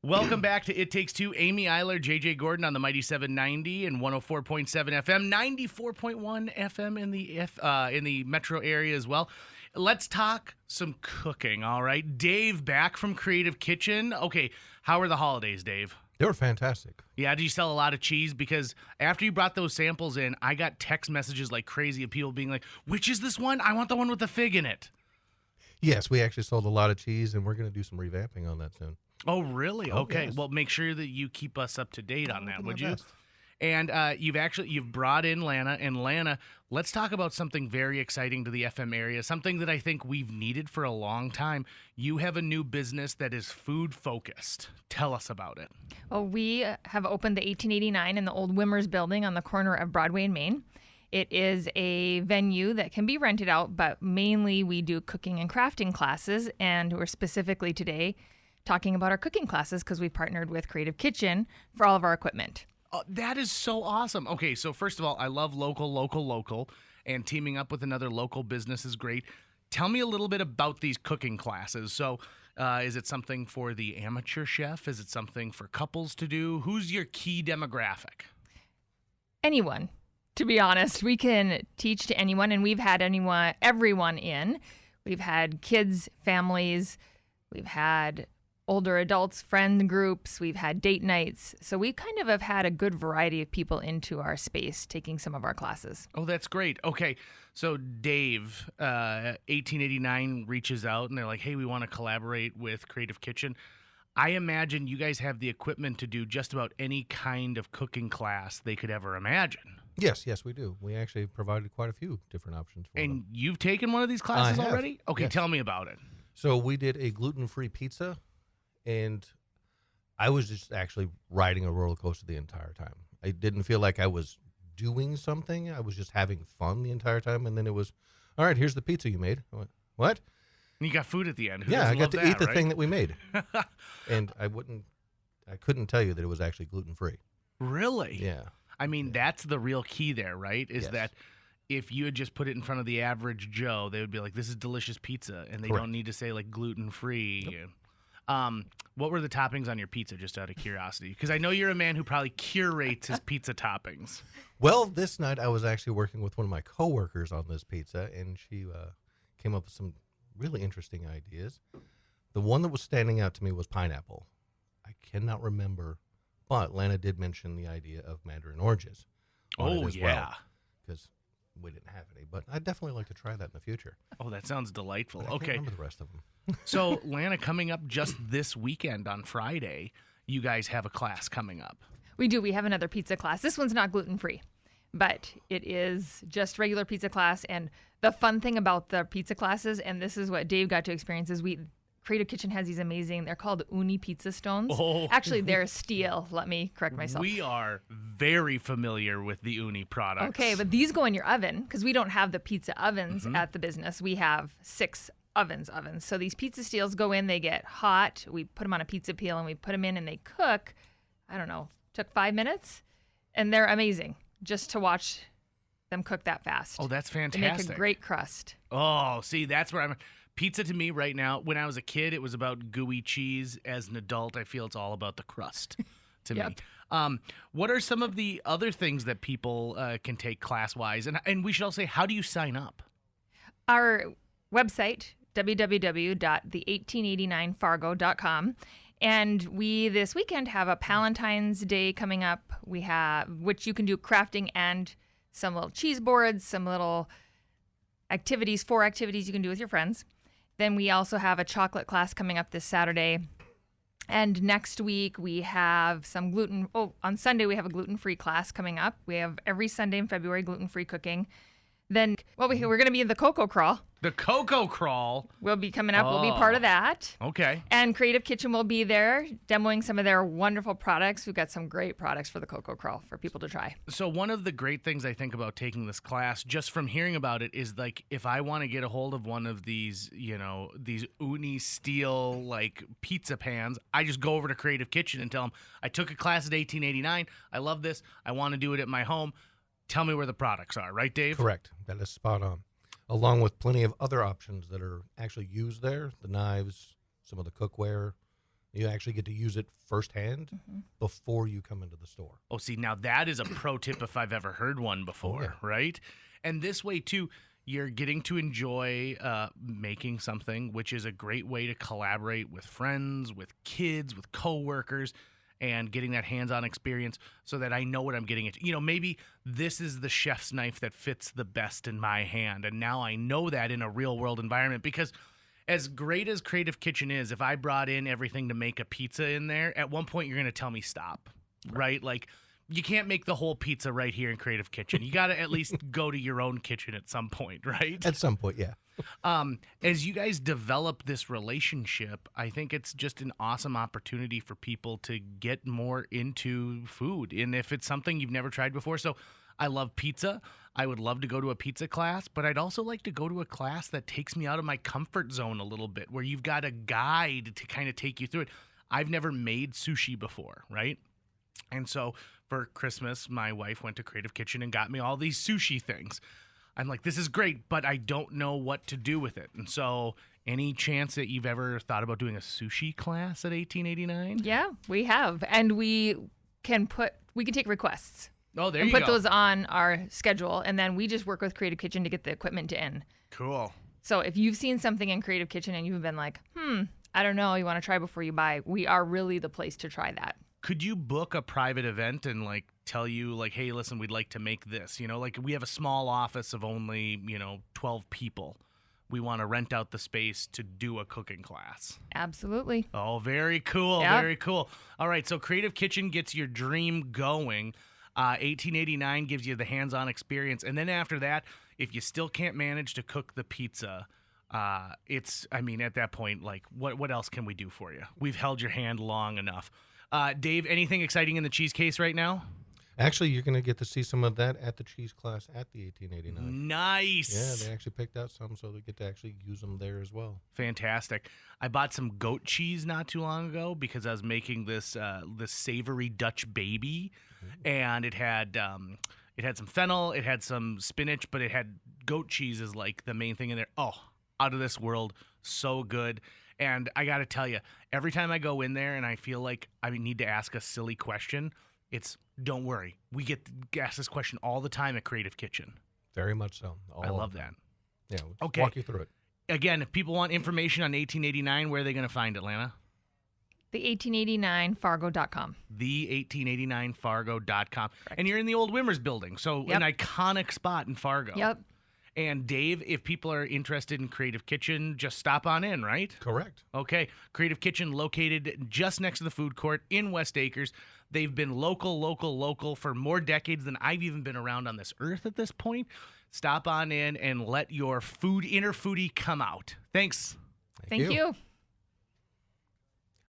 Welcome back to It Takes Two. Amy Eiler, JJ Gordon on the Mighty 790 and 104.7 FM, 94.1 FM in the metro area as well. Let's talk some cooking, all right? Dave, back from Creative Kitchen. Okay, how are the holidays, Dave? They were fantastic. Yeah, did you sell a lot of cheese? Because after you brought those samples in, I got text messages like crazy of people being like, which is this one? I want the one with the fig in it. Yes, we actually sold a lot of cheese, and we're going to do some revamping on that soon. Oh, really? Oh, Okay. yes. Well, make sure that you keep us up to date on that, do would my you? best. And you've brought in Lana, and Lana, let's talk about something very exciting to the FM area, something that I think we've needed for a long time. You have a new business that is food focused. Tell us about it. Well, we have opened the 1889 in the old Wimmers building on the corner of Broadway and Main. It is a venue that can be rented out, but mainly we do cooking and crafting classes, and we're specifically today talking about our cooking classes because we've partnered with Creative Kitchen for all of our equipment. Oh, that is so awesome. Okay, so first of all, I love local, and teaming up with another local business is great. Tell me a little bit about these cooking classes. So is it something for the amateur chef? Is it something for couples to do? Who's your key demographic? Anyone, to be honest, we can teach to anyone, and we've had everyone in. We've had kids, families, we've had older adults, friend groups, we've had date nights. So we kind of have had a good variety of people into our space taking some of our classes. Oh, that's great. Okay, so Dave, 1889 reaches out and they're like, hey, we want to collaborate with Creative Kitchen. I imagine you guys have the equipment to do just about any kind of cooking class they could ever imagine. Yes, we do. We actually provided quite a few different options for And them. you've taken one of these classes I have, already? Okay, yes. tell me about it. So we did a gluten-free pizza, and I was just actually riding a roller coaster the entire time. I didn't feel like I was doing something. I was just having fun the entire time, and then it was, all right, here's the pizza you made. I went, what? And you got food at the end. Who Yeah, I doesn't got love to that, eat the right? thing that we made. And I couldn't tell you that it was actually gluten-free. Really? Yeah. I mean, that's the real key there, right? Is Yes. that if you had just put it in front of the average Joe, they would be like, this is delicious pizza. And they Correct. don't need to say, like, gluten-free. What were the toppings on your pizza, just out of curiosity? Because I know you're a man who probably curates his pizza toppings. Well, this night I was actually working with one of my coworkers on this pizza, and she came up with some really interesting ideas. The one that was standing out to me was pineapple. I cannot remember, but Lana did mention the idea of mandarin oranges. Oh, yeah. Because we didn't have any, but I'd definitely like to try that in the future. Oh, that sounds delightful. I can't Okay. remember the rest of them. So, Lana, coming up just this weekend on Friday, you guys have a class coming up. We do. We have another pizza class. This one's not gluten-free, but it is just regular pizza class. And the fun thing about the pizza classes, and this is what Dave got to experience, is Creative Kitchen has these amazing, they're called uni pizza stones. Oh. Actually, they're steel. Let me correct myself. We are very familiar with the Uni products. Okay, but these go in your oven because we don't have the pizza ovens at the business. We have 6 ovens. So these pizza steels go in, they get hot. We put them on a pizza peel and we put them in and they cook. I don't know, took 5 minutes, and they're amazing just to watch them cook that fast. Oh, that's They fantastic. make a great crust. Oh, see, that's where I'm. Pizza to me right now, when I was a kid, it was about gooey cheese. As an adult, I feel it's all about the crust to me. Yep. What are some of the other things that people can take class-wise? And we should all say, how do you sign up? Our website, www.the1889fargo.com. And we this weekend have a Palentine's Day coming up. We have, which you can do crafting and some little cheese boards, some little activities, 4 activities you can do with your friends. Then we also have a chocolate class coming up this Saturday. And next week we have some on Sunday we have a gluten-free class coming up. We have every Sunday in February gluten-free cooking. Then, we're going to be in the Cocoa Crawl. The Cocoa Crawl. Will be coming up. We'll be part of that. Okay. And Creative Kitchen will be there demoing some of their wonderful products. We've got some great products for the Cocoa Crawl for people to try. So one of the great things I think about taking this class, just from hearing about it, is like if I want to get a hold of one of these, these uni steel like pizza pans, I just go over to Creative Kitchen and tell them I took a class at 1889. I love this. I want to do it at my home. Tell me where the products are, right, Dave? Correct. That is spot on. Along with plenty of other options that are actually used there, the knives, some of the cookware, You actually get to use it firsthand before you come into the store. Oh, see, now that is a pro tip if I've ever heard one before, right? And this way, too, you're getting to enjoy making something, which is a great way to collaborate with friends, with kids, with coworkers, and getting that hands-on experience so that I know what I'm getting into. You know, maybe this is the chef's knife that fits the best in my hand, and now I know that in a real-world environment because as great as Creative Kitchen is, if I brought in everything to make a pizza in there, at one point you're going to tell me stop, right? Like, you can't make the whole pizza right here in Creative Kitchen. You got to at least go to your own kitchen at some point, right? At some point, yeah. As you guys develop this relationship, I think it's just an awesome opportunity for people to get more into food. And if it's something you've never tried before, so I love pizza. I would love to go to a pizza class, but I'd also like to go to a class that takes me out of my comfort zone a little bit, where you've got a guide to kind of take you through it. I've never made sushi before, right? And so for Christmas, my wife went to Creative Kitchen and got me all these sushi things. I'm like, this is great, but I don't know what to do with it. And so any chance that you've ever thought about doing a sushi class at 1889? Yeah, we have. And we can take requests. Oh, there and you put go. those on our schedule, and then we just work with Creative Kitchen to get the equipment in. Cool. So if you've seen something in Creative Kitchen and you've been like, I don't know, you want to try before you buy, we are really the place to try that. Could you book a private event and like tell you like, hey, listen, we'd like to make this, you know, like we have a small office of only, 12 people. We want to rent out the space to do a cooking class. Absolutely. Oh, very cool. Yep. Very cool. All right. So Creative Kitchen gets your dream going. 1889 gives you the hands-on experience. And then after that, if you still can't manage to cook the pizza, at that point, like what else can we do for you? We've held your hand long enough. Dave, anything exciting in the cheese case right now? Actually, you're going to get to see some of that at the cheese class at the 1889. Nice. Yeah, they actually picked out some, so they get to actually use them there as well. Fantastic. I bought some goat cheese not too long ago because I was making this savory Dutch baby, and it had some fennel, it had some spinach, but it had goat cheese as like the main thing in there. Oh, out of this world, so good. And I got to tell you, every time I go in there and I feel like I need to ask a silly question, it's don't worry. We get asked this question all the time at Creative Kitchen. Very much so. I love that. Yeah, we'll just Okay. walk you through it. Again, if people want information on 1889, where are they going to find it, Lana? The 1889fargo.com. The1889fargo.com. And you're in the old Wimmers building, so Yep. an iconic spot in Fargo. Yep. And Dave, if people are interested in Creative Kitchen, just stop on in, right? Correct. Okay. Creative Kitchen located just next to the food court in West Acres. They've been local for more decades than I've even been around on this earth at this point. Stop on in and let your inner foodie come out. Thanks. Thank you.